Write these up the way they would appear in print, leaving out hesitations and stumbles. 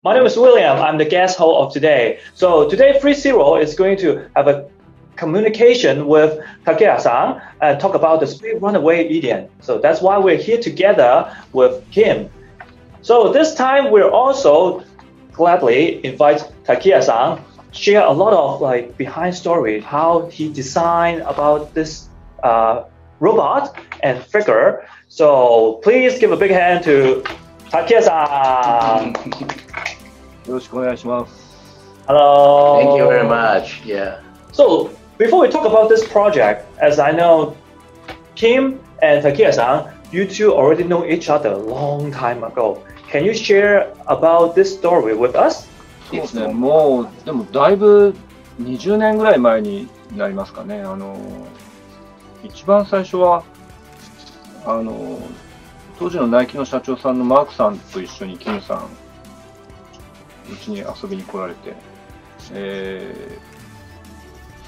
My name is William. I'm the guest host of today. So today, Free Zero is going to have a communication with Takeya-san and talk about the Space Runaway idiom. So that's why we're here together with him. So this time, we're also gladly invite Takeya-san share a lot of behind story, how he designed about this robot and figure. So please give a big hand to Takeya-san. よろしくお願いします。 Hello. Thank you very much. Yeah. So before we talk about this project, as I know, Kim and Takeya-san, you two already know each other a long time ago. Can you share about this story with us? そうですね、もうでもだいぶ20年ぐらい前になりますかね。一番最初は当時のナイキの社長さんのマークさんと一緒にキムさんうちに遊びに来られて、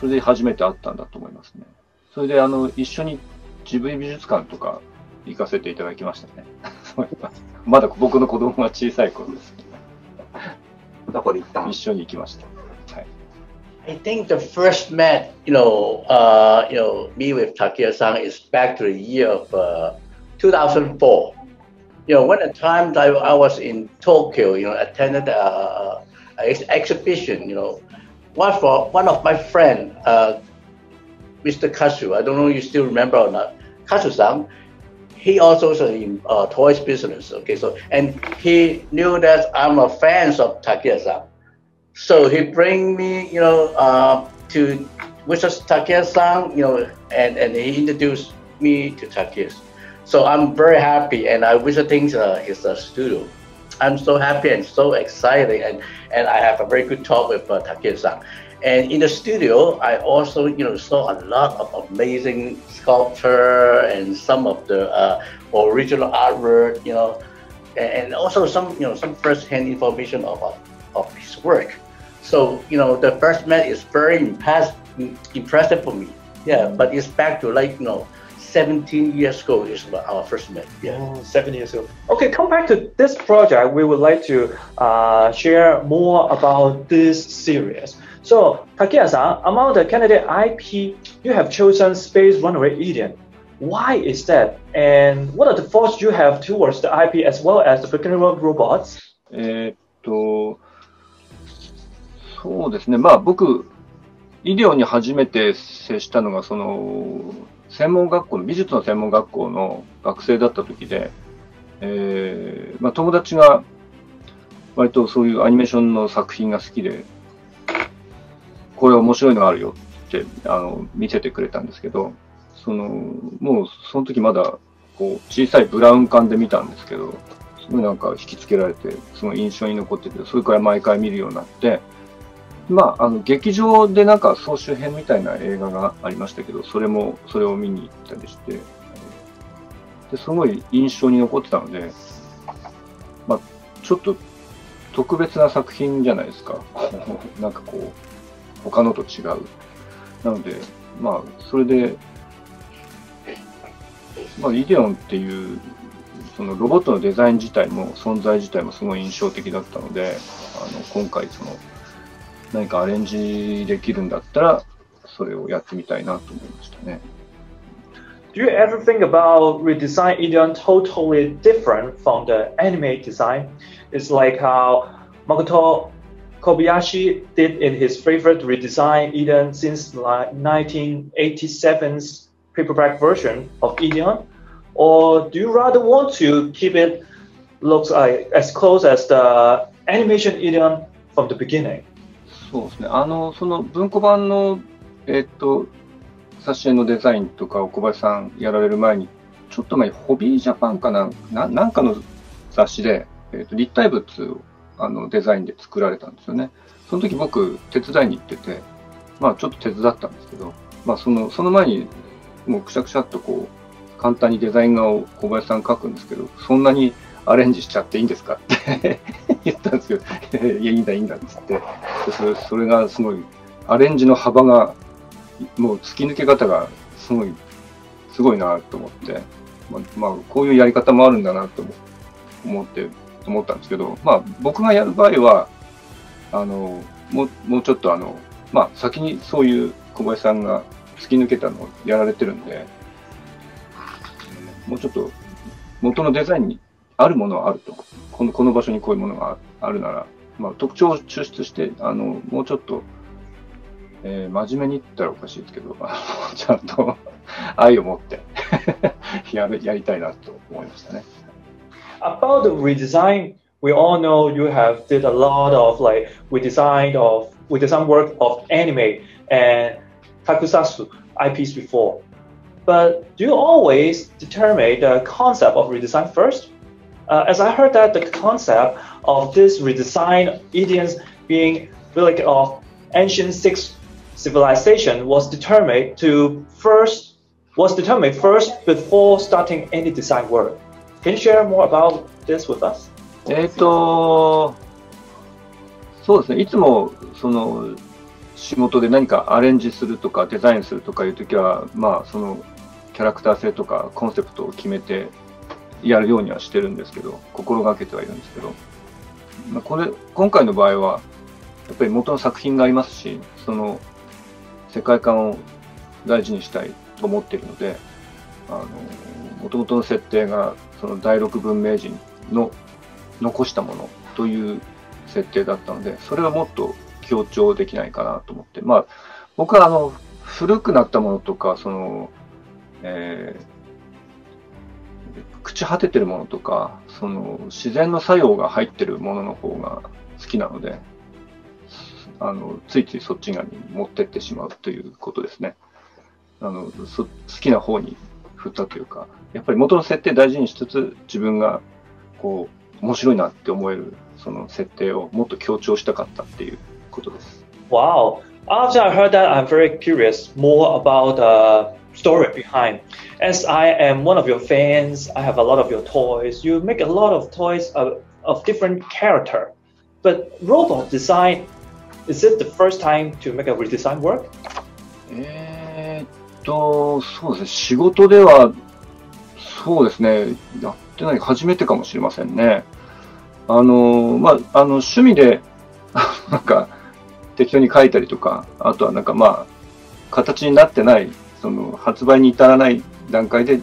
それで初めて会ったんだと思いますね。それで一緒にジブリ美術館とか行かせていただきましたね。まだ僕の子供が小さい頃です。どこで行ったの？一緒に行きました。はい。I think the first met, me with Takeya-san is back to the year of 2004. When the time I was in Tokyo, attended an exhibition, one of my friends, Mr. Kasu, I don't know if you still remember or not, Kasu-san, he also is in toys business, okay, and he knew that I'm a fan of Takeya-san. So he bring me, to visit Takeya-san, and he introduced me to Takeya. So I'm very happy, and I visiting his studio. I'm so happy and so excited, and I have a very good talk with Takeya-san. And in the studio, I also, saw a lot of amazing sculpture and some of the original artwork, and also some first-hand information of his work. So, the first met is very impressive for me. Yeah, but it's back to 17 years ago is our first met. Yeah. Oh, 7 years ago. Okay, come back to this project. We would like to share more about this series. So, Takeya-san, among the candidate IP, you have chosen Space Runaway idiom. Why is that? And what are the thoughts you have towards the IP as well as the beginner robots? そうですね。まあ僕、医療に初めて接したのが専門学校の美術の専門学校の学生だった時で、友達が割とそういうアニメーションの作品が好きで、これ面白いのがあるよって見せてくれたんですけど、もうその時まだこう小さいブラウン管で見たんですけど、すごいなんか引きつけられて、すごい印象に残ってて、それから毎回見るようになって、劇場でなんか総集編みたいな映画がありましたけど、それを見に行ったりして、すごい印象に残ってたので、ちょっと特別な作品じゃないですか。なんかこう、他のと違う。なので、それで、イデオンっていう、そのロボットのデザイン自体も、存在自体もすごい印象的だったので、今回何かアレンジできるんだったら、それをやってみたいなと思いましたね。Do you ever think about redesign idiom totally different from the anime design? It's like how Makoto Kobayashi did in his favorite redesign idiom since 1987's paperback version of idiom? Or do you rather want to keep it looks like as close as the animation idiom from the beginning? そうですね。その文庫版の、挿絵のデザインとかを小林さんやられる前に、ちょっと前にホビージャパンかなんかの雑誌で、立体物をデザインで作られたんですよね。その時僕手伝いに行ってて、ちょっと手伝ったんですけど、その前にもうくしゃくしゃっとこう簡単にデザイン画を小林さん描くんですけど、そんなにアレンジしちゃっていいんですかって言ったんですけど、いや、いいんだっつって、それがすごい、アレンジの幅が、もう突き抜け方がすごいなと思って、こういうやり方もあるんだなと思って、思ったんですけど、まあ僕がやる場合は、もうちょっとまあ先にそういう小林さんが突き抜けたのをやられてるんで、もうちょっと元のデザインにあるものはあると。この場所にこういうものがあるなら、まあ特徴を抽出して、もうちょっと、真面目に言ったらおかしいですけど、ちゃんと愛を持ってやりたいなと思いましたね。About the redesign, we all know you have did a lot of like redesign work of anime and Takusatsu IPs before. But do you always determine the concept of redesign first? As I heard that the concept of this redesign Indians being relic of ancient six civilization was determined first before starting any design work. Can you share more about this with us? そうですね。いつも仕事で何かアレンジするとかデザインするとかいうときは、まあキャラクター性とかコンセプトを決めてやるようにはしてるんですけど、心がけてはいるんですけど、まあ、今回の場合はやっぱり元の作品がありますし、その世界観を大事にしたいと思っているので、元々の設定がその第六文明人の残したものという設定だったので、それはもっと強調できないかなと思って、まあ僕は古くなったものとか朽ち果ててるものとか、自然の作用が入ってるものの方が好きなので、ついついそっち側に持ってってしまうということですね。好きな方に振ったというか、やっぱり元の設定大事にしつつ、自分がこう面白いなって思えるその設定をもっと強調したかったっていうことです。Wow. After I heard that, I'm very curious more about the story behind. As I am one of your fans, I have a lot of your toys. You make a lot of toys of different character. But robot design, is it the first time to make a redesign work? そうですね。仕事では、そうですね。やってない、初めてかもしれませんね。趣味で、なんか、適当に書いたりとか、あとはなんかまあ、形になってない、発売に至らない段階で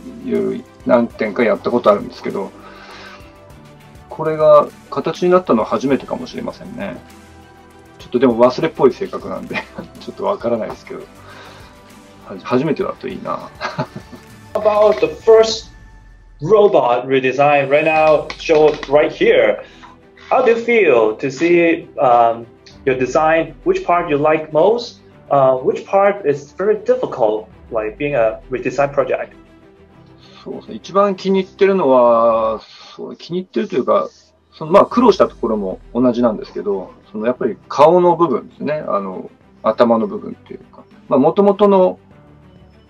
何点かやったことあるんですけど、これが形になったのは初めてかもしれませんね。ちょっとでも忘れっぽい性格なんで、ちょっとわからないですけど、初めてだといいな。About the first robot redesign right now, show right here. How do you feel to see your design? Which part you like most? Which part is very difficult, like being a redesign project? そうですね。一番気に入ってるのは、気に入ってるというか、まあ苦労したところも同じなんですけど、やっぱり顔の部分ですね。頭の部分っていうか、まあ元々の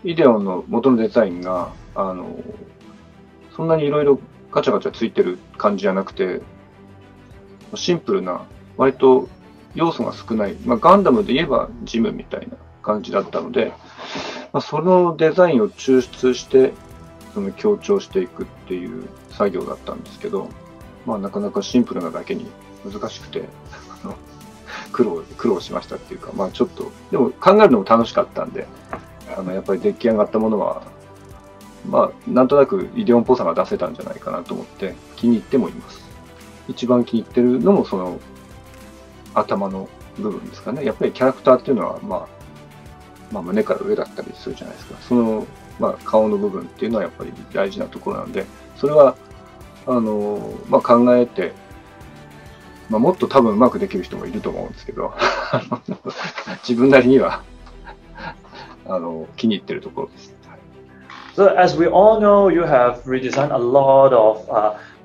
イデオンの元のデザインが、そんなにいろいろガチャガチャついてる感じじゃなくて、シンプルな、割と要素が少ない、まあ、ガンダムで言えばジムみたいな感じだったので、まあ、そのデザインを抽出して、強調していくっていう作業だったんですけど、まあ、なかなかシンプルなだけに難しくて、苦労しましたっていうか、まあちょっと、でも考えるのも楽しかったんで、やっぱり出来上がったものは、まあ、なんとなくイデオンっぽさが出せたんじゃないかなと思って気に入ってもいます。一番気に入ってるのも頭の部分ですかね。やっぱりキャラクターっていうのは、まあ胸から上だったりするじゃないですか。まあ顔の部分っていうのはやっぱり大事なところなんで、それは、まあ考えて、まあもっと多分うまくできる人もいると思うんですけど、自分なりには、気に入ってるところです。So as we all know, you have redesigned a lot of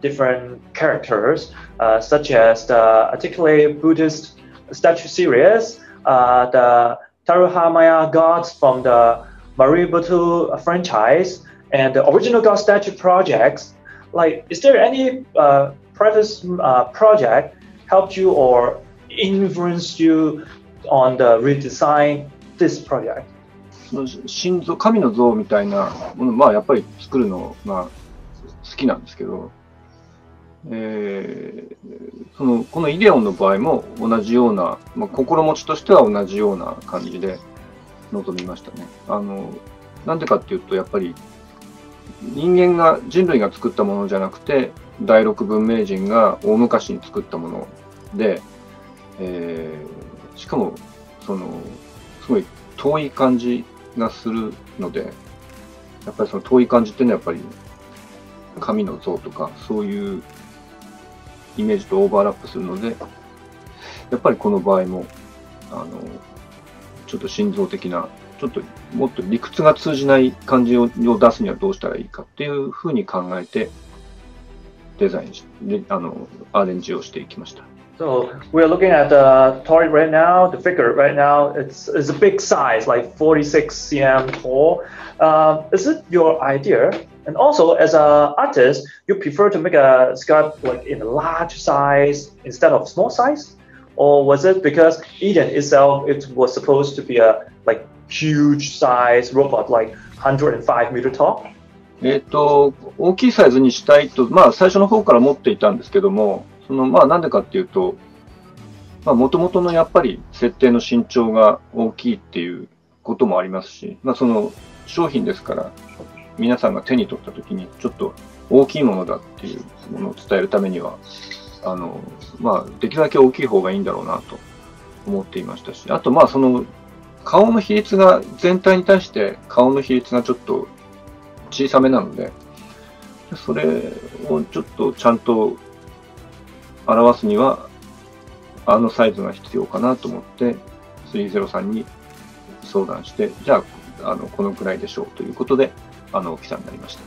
different characters, such as the Articulate Buddhist statue series, the Taruhamaya gods from the Maributu franchise, and the original god statue projects. Like, is there any previous project helped you or influenced you on the redesign this project? 神の像みたいなもの、まあやっぱり作るのが好きなんですけど、このイデオンの場合も同じような、心持ちとしては同じような感じで臨みましたね。なんでかっていうと、やっぱり人類が作ったものじゃなくて、第六文明人が大昔に作ったもので、しかも、すごい遠い感じがするので、やっぱりその遠い感じっていうのはやっぱり神の像とかそういうイメージとオーバーラップするので、やっぱりこの場合もちょっと心臓的な、ちょっともっと理屈が通じない感じを出すにはどうしたらいいかっていうふうに考えてデザインしてアレンジをしていきました。So we are looking at the toy right now. The figure right now, it's a big size, like 46 cm tall. Is it your idea? And also, as an artist, you prefer to make a sculpt like in a large size instead of small size, or was it because Eden itself it was supposed to be a like huge size robot, like 105 meter tall? 大きいサイズにしたいと、最初の方から持っていたんですけども、なんでかっていうと、もともとのやっぱり設定の身長が大きいっていうこともありますし、その商品ですから、皆さんが手に取った時にちょっと大きいものだっていうものを伝えるためには、できるだけ大きい方がいいんだろうなと思っていましたし、あとその顔の比率が、全体に対して顔の比率がちょっと小さめなので、それをちょっとちゃんと表すにはサイズが必要かなと思って30さんに相談して、じゃあこのくらいでしょうということで大きさになりました。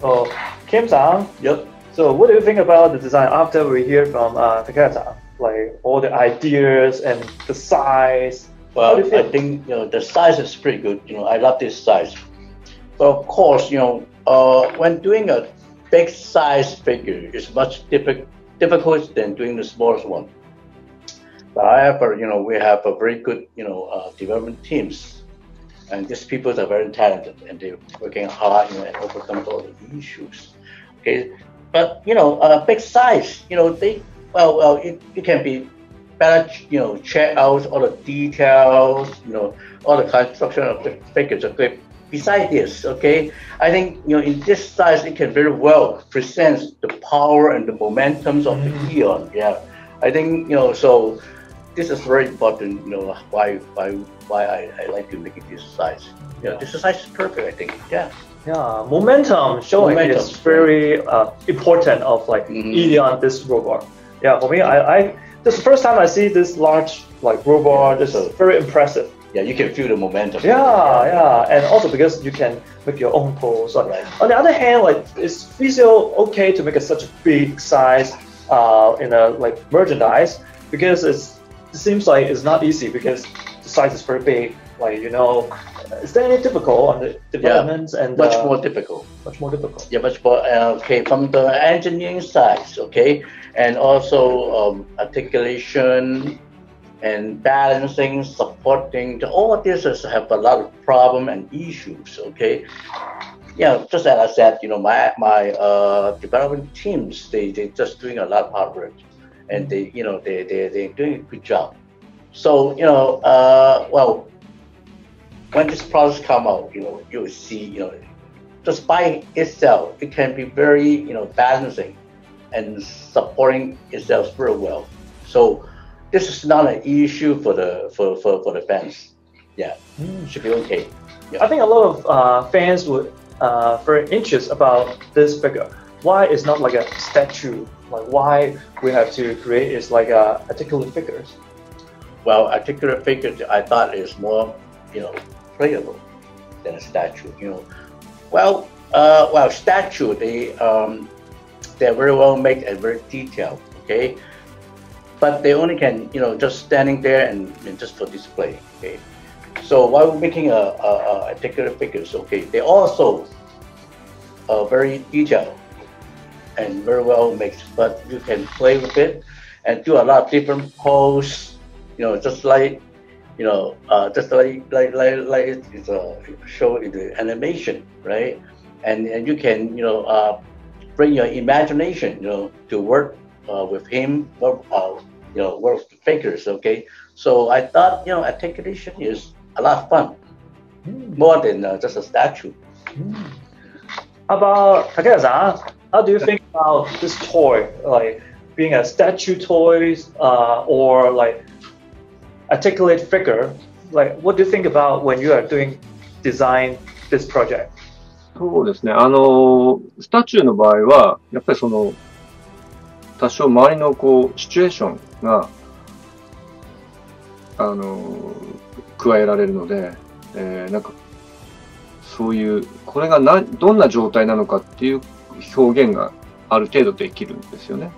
So Kim-san, yep. So what do you think about the design after we hear from Takeda? Like all the ideas and the size. Well, I think the size is pretty good. I love this size. But of course, when doing a big size figure, it's much difficult than doing the smallest one. But however, we have a very good, development teams, and these people are very talented and they're working hard, and overcome all the issues. Okay, but big size, it can be better, check out all the details, all the construction of the figures. Okay. Besides this, okay, I think in this size it can very well present the power and the momentums of the Eon. Yeah, I think so. This is very important. Why I like to make it this size. This size is perfect. I think. Yeah. Yeah, momentum showing is very important of like Eon this robot. Yeah, for me, I this is the first time I see this large like robot. This is very impressive. Yeah, you can feel the momentum. Yeah, and also because you can make your own pose. Right. On the other hand, like is Physio okay to make such a big size in a like merchandise? Because it seems like it's not easy because the size is very big. Like is there any difficult on the developments and much more difficult? Much more difficult. Yeah, much more. Okay, from the engineering side, okay, and also articulation. And balancing, supporting, all of this have a lot of problem and issues. Okay, just as I said, my development teams they just doing a lot of hard work, and they're doing a good job. So well, when this product come out, you will see, just by itself, it can be very balancing and supporting itself very well. So. This is not an issue for the fans. Yeah, should be okay. Yeah. I think a lot of fans would very interested about this figure. Why it's not like a statue? Like why we have to create is like articulate figures? Well, articulate figures I thought is more playable than a statue. Well, statue they're very well made and very detailed. Okay. But they only can, just standing there and just for display. Okay, so while we're making a particular figures, okay, they also are very detailed and very well made. But you can play with it and do a lot of different poses. Just like it's show in the animation, right? And you can bring your imagination, to work with him, work with the figures. Okay, so I thought, a technician is a lot of fun, more than just a statue. About Takeya-san, how do you think about this toy, like being a statue toys or like articulate figure? Like, what do you think about when you are doing design this project? そうですね。スタチューの場合は、やっぱり多少周りのシチュエーションが、加えられるので、なんか、そういう、これがどんな状態なのかっていう表現がある程度できるんですよね。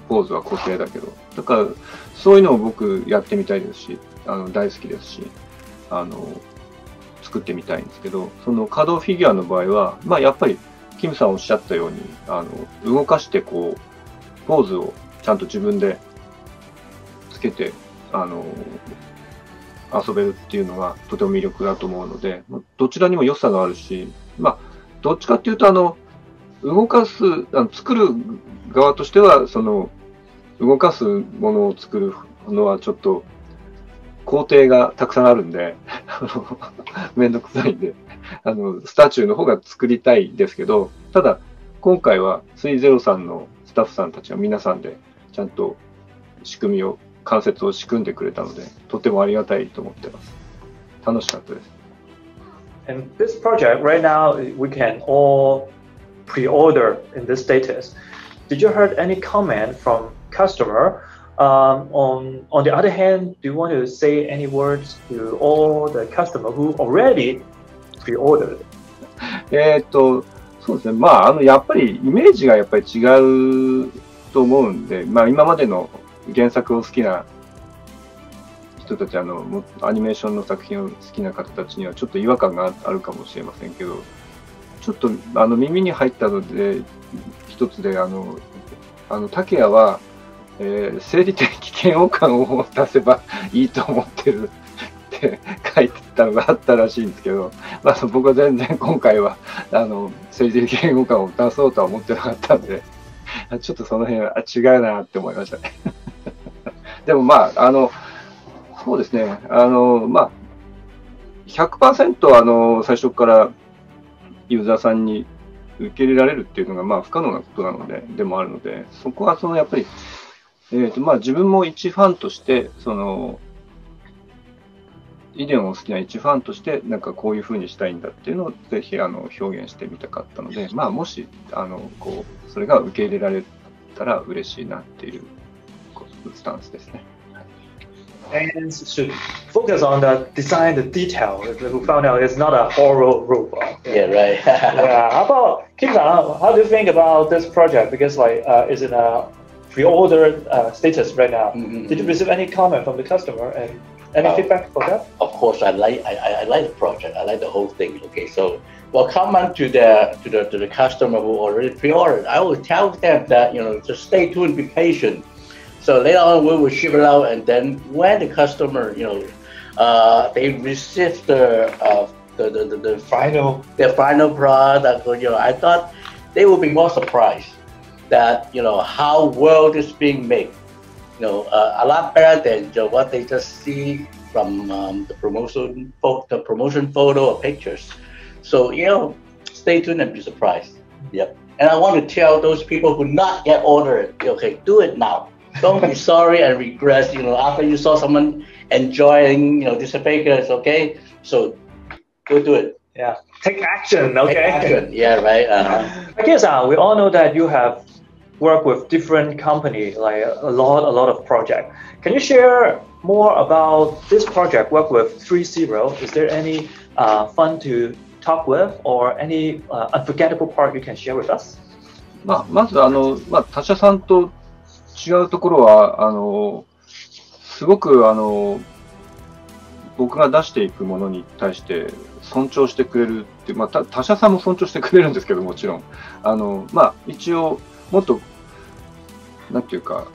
ポーズは固定だけど。だから、そういうのを僕やってみたいですし、大好きですし、作ってみたいんですけど、その可動フィギュアの場合は、まあやっぱり、キムさんおっしゃったように、動かしてポーズをちゃんと自分でつけて、遊べるっていうのがとても魅力だと思うので、どちらにも良さがあるし、まあ、どっちかっていうと、動かす、作る側としては、動かすものを作るのはちょっと、工程がたくさんあるんで、めんどくさいんで、スタチューの方が作りたいですけど、ただ、今回は303のスタッフさんたちは皆さんで、ちゃんと関節を仕組んでくれたので、とてもありがたいと思ってます。楽しかったです。And this project, right now, we can all pre-order in this status. Did you heard any comment from customer? On the other hand, do you want to say any words to all the customer who already pre-ordered? そうですね。まあ、やっぱりイメージがやっぱり違うと思うんで、まあ、今までの原作を好きな人たち、アニメーションの作品を好きな方たちにはちょっと違和感があるかもしれませんけど、ちょっと耳に入ったので、一つで、竹谷は、生理的嫌悪感を出せばいいと思ってるって書いてたのがあったらしいんですけど、まあ、僕は全然今回は生理的嫌悪感を出そうとは思ってなかったんで、ちょっとその辺は違うなって思いましたね。でもまあ、そうですね、まあ、100% 最初からユーザーさんに受け入れられるっていうのがまあ不可能なことなので、でもあるので、そこはやっぱり、まあ自分も一ファンとして、イデオンを好きな一ファンとして、なんかこういう風にしたいんだっていうのをぜひ表現してみたかったので、まあもし、それが受け入れられたら嬉しいなっていうスタンスですね。And should focus on the design, the detail. We found out it's not a horror robot. Yeah, right. Yeah. How about Kim-san? How do you think about this project? Because is it a pre-order status right now? Mm-hmm. Did you receive any comment from the customer and any feedback for that? Of course, I like the project. I like the whole thing. Okay, so comment to the customer who already pre-ordered. I will tell them that just stay tuned, be patient. So later on, we will ship it out, and then when the customer, they receive the final product, I thought they will be more surprised that how well this is being made. A lot better than what they just see from the promotion photo or pictures. So stay tuned and be surprised. Yep. And I want to tell those people who not yet ordered, okay, do it now. Don't be sorry and regret, after you saw someone enjoying, these figures, okay? So go do it. Yeah, take action, okay? Take action. Yeah, right. Takeya-san, we all know that you have worked with different companies, like a lot of projects. Can you share more about this project, work with 3-0? Is there any fun to talk with or any unforgettable part you can share with us? まず他社さんと違うところは、すごく僕が出していくものに対して尊重してくれるって、まあ、他社さんも尊重してくれるんですけど、もちろん。まあ、一応、もっと、なんていうか、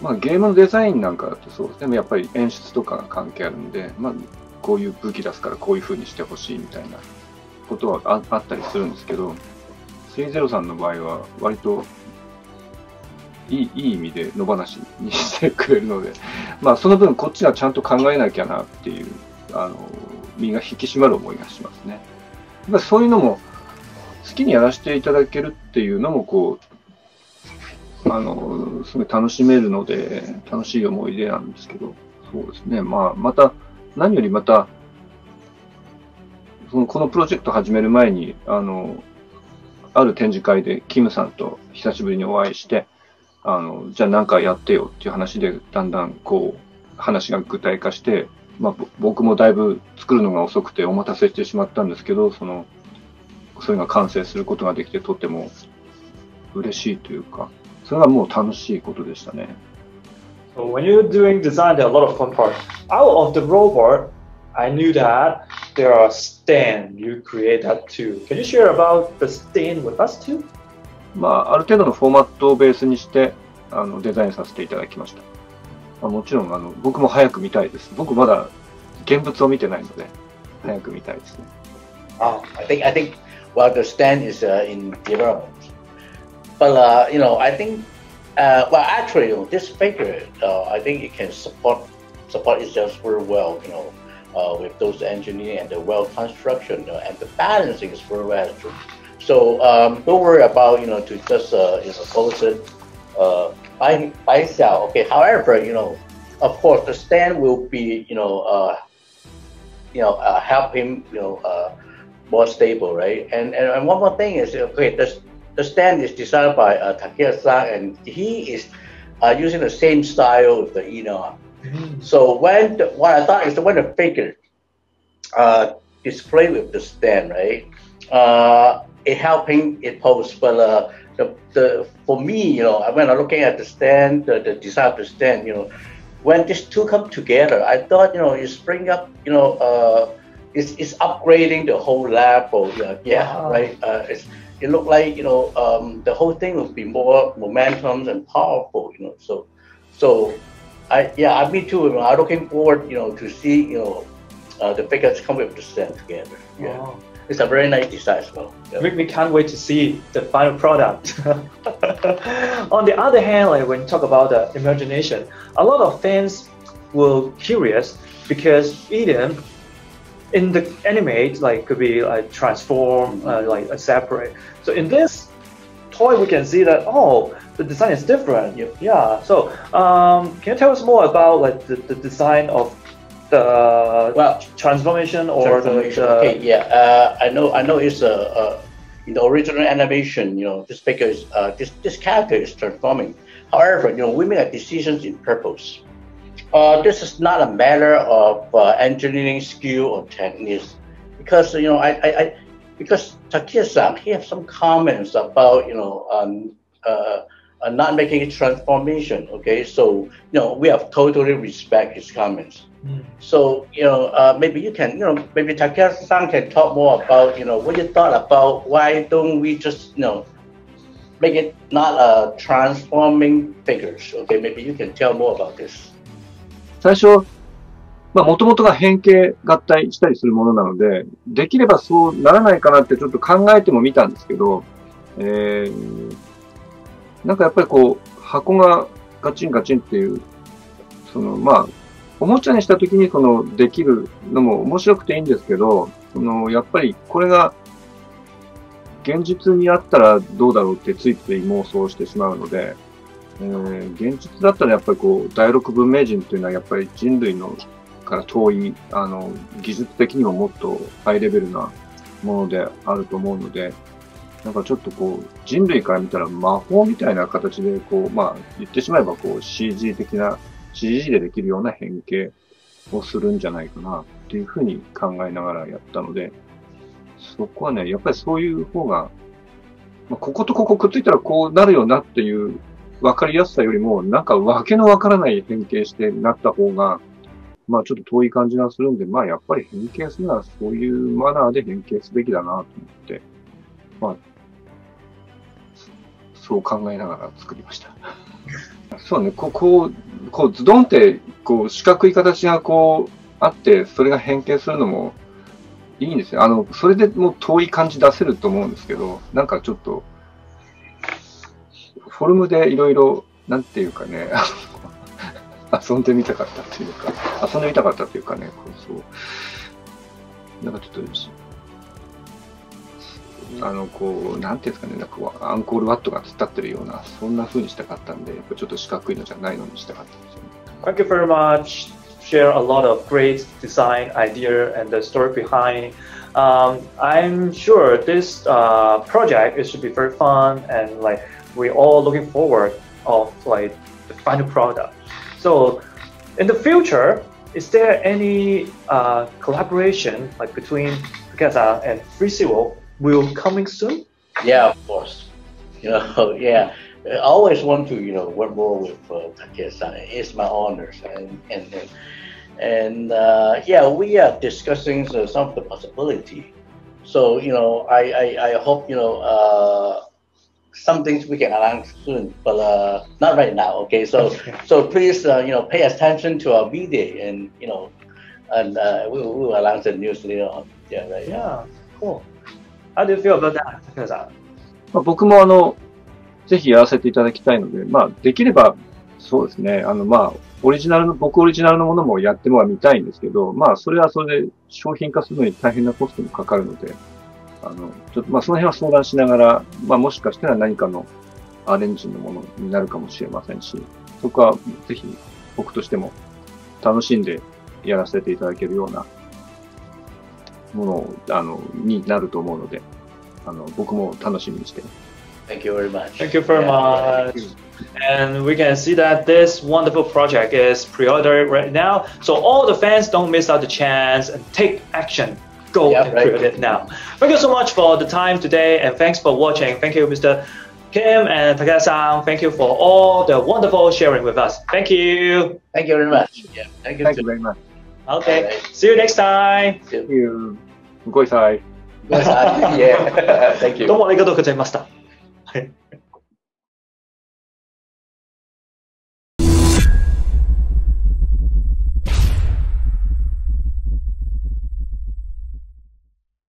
まあ、ゲームのデザインなんかだとそうですね、やっぱり演出とかが関係あるんで、まあ、こういう武器出すからこういう風にしてほしいみたいなことはあったりするんですけど、303の場合は、割といい意味で野放しにしてくれるので、まあ、その分、こっちはちゃんと考えなきゃなっていう、身が引き締まる思いがしますね。まあ、そういうのも、好きにやらせていただけるっていうのも、こう、すごい楽しめるので、楽しい思い出なんですけど、そうですね。まあ、また、何よりまた、このプロジェクト始める前に、ある展示会でキムさんと久しぶりにお会いして、じゃあ何かやってよっていう話で、だんだんこう、話が具体化して、まあ、僕もだいぶ作るのが遅くてお待たせしてしまったんですけど、それが完成することができて、とっても嬉しいというか、それがもう楽しいことでしたね。So when you're doing design, there are a lot of fun parts. Out of the robot, I knew that there are stand. You create that too. Can you share about the stand with us too? まあ、ある程度のフォーマットをベースにして、デザインさせていただきました。まあ、もちろん、僕も早く見たいです。僕まだ現物を見てないので、早く見たいですね。I think, well, the stand is in development. But, I think, well, actually, this figure, I think it can support itself very well, with those engineering and the well construction, and the balancing is very well. So don't worry about, to just, post it by itself. Okay. However, of course, the stand will be, help him, more stable, right? And one more thing is, okay, the stand is designed by Takeya-san, and he is using the same style with the Enon. So what I thought is when the figure display with the stand, right? It helping it pose, but for me, when I'm looking at the stand, the design of the stand, when these two come together, I thought, it's bring up, it's upgrading the whole level. Right. It looked like the whole thing will be more momentum and powerful. So me too. I'm looking forward, to see the figures come with the stand together. Yeah. Wow. It's a very nice design as well. Yeah. We can't wait to see the final product. On the other hand, like when you talk about the imagination, a lot of fans were curious because Eden in the anime like could be like transform, like a separate. So in this toy, we can see that the design is different. Yep. Yeah. So can you tell us more about like the design of the transformation or okay, yeah. I know it's in the original animation, this figure is this character is transforming. However, we make decisions in purpose. This is not a matter of engineering skill or techniques, because because Takeya-san, he has some comments about not making a transformation. Okay, so we have totally respect his comments. So maybe you can maybe Takeya-san can talk more about what you thought about why don't we just make it not a transforming figures. Okay, maybe you can tell more about this. 最初、もともとが変形合体したりするものなので、できればそうならないかなってちょっと考えてもみたんですけど、なんかやっぱりこう、箱がガチンガチンっていう、おもちゃにしたときにできるのも面白くていいんですけど、やっぱりこれが現実にあったらどうだろうってついつい妄想してしまうので、現実だったらやっぱりこう、第六文明人っていうのはやっぱり人類のから遠い、技術的にももっとハイレベルなものであると思うので、なんかちょっとこう、人類から見たら魔法みたいな形でこう、言ってしまえばこう CG でできるような変形をするんじゃないかなっていうふうに考えながらやったので、そこはね、やっぱりそういう方が、こことここくっついたらこうなるよなっていう分かりやすさよりも、なんかわけのわからない変形してなった方が、ちょっと遠い感じがするんで、やっぱり変形するならそういうマナーで変形すべきだなと思って、そう考えながら作りました。そうね、こうズドンって、こう、四角い形がこう、あって、それが変形するのもいいんですよ。それでもう遠い感じ出せると思うんですけど、なんかちょっと、フォルムでいろいろ、なんていうかね、遊んでみたかったっていうか、遊んでみたかったっていうかね、そう。なんかちょっと、こう、なんていうんですかね、なんかこうアンコールワットが突っ立ってるような、そんな風にしたかったんで、やっぱちょっと四角いのじゃないのにしたかったんですよね。Thank you very much. Share a lot of great design idea and the story behind. I'm sure this project it should be very fun and like we're all looking forward of like the final product. So in the future, is there any collaboration like between Takeda and FreeZero will coming soon? Yeah, of course. Yeah. I always want to, work more with Takeda-san. It's my honor, and yeah, we are discussing some of the possibility. So, I hope, some things we can announce soon, but not right now. Okay, so please, pay attention to our video, and and we will announce the news later on. Yeah, right. Yeah, cool. How do you feel about that, Takeda-san? 僕もぜひやらせていただきたいので、できれば、そうですね、僕オリジナルのものもやってはみたいんですけど、それはそれで商品化するのに大変なコストもかかるので、ちょっとその辺は相談しながら、もしかしたら何かのアレンジのものになるかもしれませんし、そこはぜひ僕としても楽しんでやらせていただけるようなものになると思うので、僕も楽しみにして。Thank you very much. Thank you very much. And we can see that this wonderful project is pre-ordered right now. So all the fans don't miss out the chance and take action. Go and pre-order it now. Thank you so much for the time today and thanks for watching. Thank you, Mr. Kim and Takeda-san. Thank you for all the wonderful sharing with us. Thank you. Thank you very much. Yeah, thank you very much. Okay. Right. See you next time. See you. ごいさい。ごいさい。Yeah. Thank you. どうもありがとうございました。